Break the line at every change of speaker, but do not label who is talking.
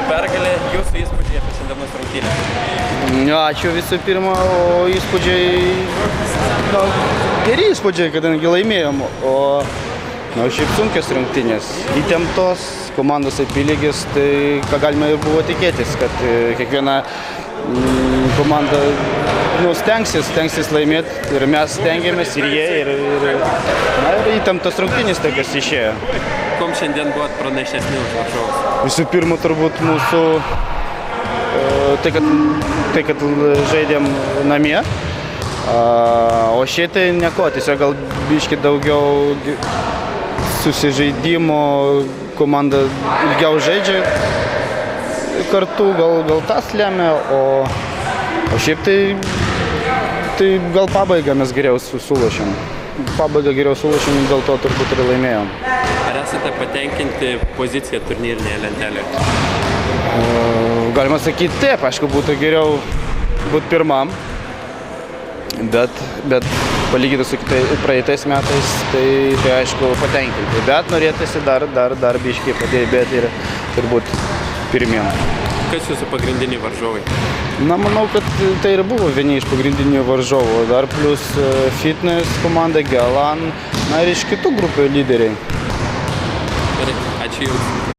pergalė, jūsų įspūdžiai apie šiandienos rungtynę.
Ačiū visų pirma, o įspūdžiai, geri įspūdžiai, kadangi laimėjom, o šiaip sunkios rungtynės, įtemptos, komandos apylygis, tai ką galima ir buvo tikėtis, kad kiekviena komanda stengsis laimėti ir mes stengiamės ir jie, ir įtemptos rungtynės tokios išėjo.
Kom šiandien buvot pranašesni už varžovus?
Visų pirma, turbūt mūsų tai, kad žaidėm namie, o šitai nieko, tiesiog gal biški daugiau susižaidimo, komanda ilgiau žaidžia kartu, gal tas lemia, o šiaip tai gal pabaigą mes geriau sulošėm. Pabaigą geriau sulošėm, dėl to turbūt ir laimėjom.
Ar esate patenkinti poziciją turnyrinėje lentelėje?
Galima sakyti taip, aišku, būtų geriau būti pirmam, bet palyginti su praeitais metais, tai aišku patenkinti. Bet norėtųsi dar biškį padėbėti ir turbūt pirmiem.
Kas jūsų pagrindiniai varžovai?
Manau, kad tai ir buvo vieni iš pagrindinių varžovų. Dar plus fitness komanda, Gelan, ir iš kitų grupių lyderiai.
Gerai, ačiū Jums.